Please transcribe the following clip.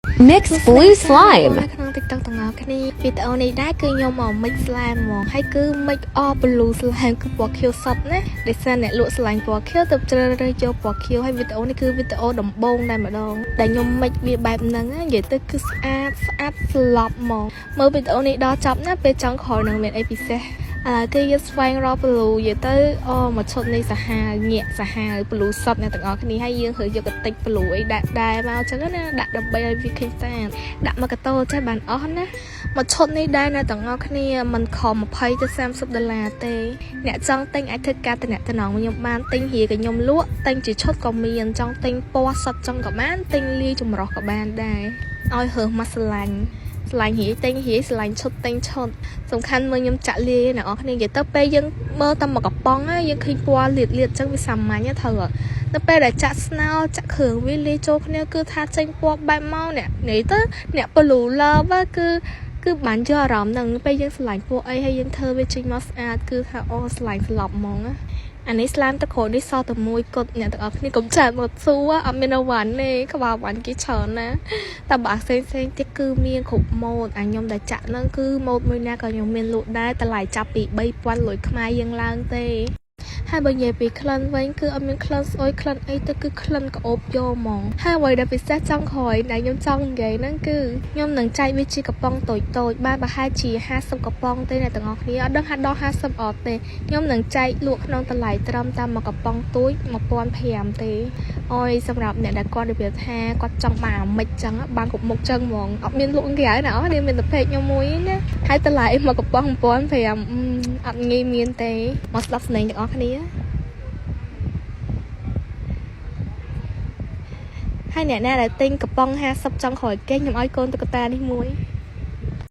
Mix blue slime ក្នុង TikTok ទាំងអស់គ្នាវីដេអូនេះដែរគឺខ្ញុំមក mix slime ហ្មងហើយគឺ mix all blue slime គឺពណ៌ខៀវសុទ្ធណាដោយសារអ្នកលក់ស្លាញ់ពណ៌ខៀវទៅជ្រើសរើសយកពណ៌ខៀវហើយវីដេអូនេះគឺវីដេអូដំបូងតែម្ដងដែលខ្ញុំ mix វាបែបហ្នឹងនិយាយទៅគឺស្អាតស្លាប់ហ្មងមើលវីដេអូនេះដល់ចប់ណាពេលចង់ក្រោយនឹងមានអីពិសេសគេយកស្វែងរក blue និយាយទៅមកឈុតនេះសាហាវញាក់សាហាវ blue សុទ្ធអ្នកទាំងអស់គ្នាហើយយើងត្រូវយកកតិច blue អីដាក់ដែរមកអញ្ចឹងណាដាក់ដើម្បីឲ្យវាឃើញស្អាតដាក់មកកតោចេះបានអស់ណាមកឈុតនេះដែរអ្នកទាំងអស់គ្នាមិនខំ20ទៅ$30ទេអ្នកចង់ទិញអាចធ្វើការតំណខ្ញុំបានទិញហៀក៏ខ្ញុំលក់ទិញជាឈុតក៏មានចង់ទិញពណ៌សុទ្ធចង់ក៏បានទិញលាយចម្រុះក៏បានដែរឲ្យរើសមកស្រឡាញ់ហៀទិញហៀស្រឡាញ់ឈុតទិញឈុតសំខាន់មើលខ្ញុំចាក់លាយអ្នកនរគ្នានិយាយទៅពេលយើងមើលតាមមកកំប៉ុងយើងឃើញពណ៌លាតអញ្ចឹងវាសាមញ្ញត្រូវទៅពេលដែលចាក់ស្នោចាក់គ្រឿងវាលាយចូលគ្នាគឺថាចេញពណ៌បែបមកអ្នកនិយាយទៅអ្នក blue love គឺបានយកអារម្មណ៍ហ្នឹងពេលយើងស្រឡាញ់ពណ៌អីហើយយើងធ្វើវាចេញមកស្អាតគឺថាស្រឡាញ់ស្លាប់ហ្មងណាអានេះស្លាមទឹកក្រូចនេះសល់តែមួយគត់អ្នកទាំងអស់គ្នាកុំចាត់មកស៊ូអត់មានអវ៉ាន់ទេក្បាលវ៉ាន់គេច្រើនណាតែបើផ្សេងទៀតគឺមានគ្រប់ម៉ូតខ្ញុំដែលចាក់ហ្នឹងគឺម៉ូតមួយណាក៏ខ្ញុំមានលក់ដែរតម្លៃចាប់ពី$3000លុយខ្មែរយើងឡើងទេហើយបើនិយាយពីក្លិនវិញគឺអត់មានក្លិនស្អុយក្លិនអីទៅគឺក្លិនក្អូបយកហ្មងហើយអ្វីដែលពិសេសចង់ក្រោយដែលខ្ញុំចង់និយាយហ្នឹងគឺខ្ញុំនឹងចែកវាជាកំប៉ុងតូចបានប្រហែលជា50កំប៉ុងទេអ្នកទាំងអស់គ្នាអត់ដឹងថាដល់50អត់ទេខ្ញុំនឹងចែកលក់ក្នុងតម្លៃត្រឹមតែមួយកំប៉ុងទូច$1500ទេអយសម្រាប់អ្នកដែលគាត់និយាយថាគាត់ចង់បានអាមិចចឹងបានគ្រប់មុខចឹងហ្មងអត់មានលក់ក្រៅណាអស់នេះមានតែពេកខ្ញុំមួយណាហើយតម្លៃមួយកំប៉ុង$1500អត់ងាយមានទេមកស្ដាប់ស្នេហ៍ទាំងអស់គ្នាហើយអ្នកណាដែលទិញកំប៉ុង50ចង់ក្រោយគេខ្ញុំឲ្យកូនតុក្កតានេះមួយ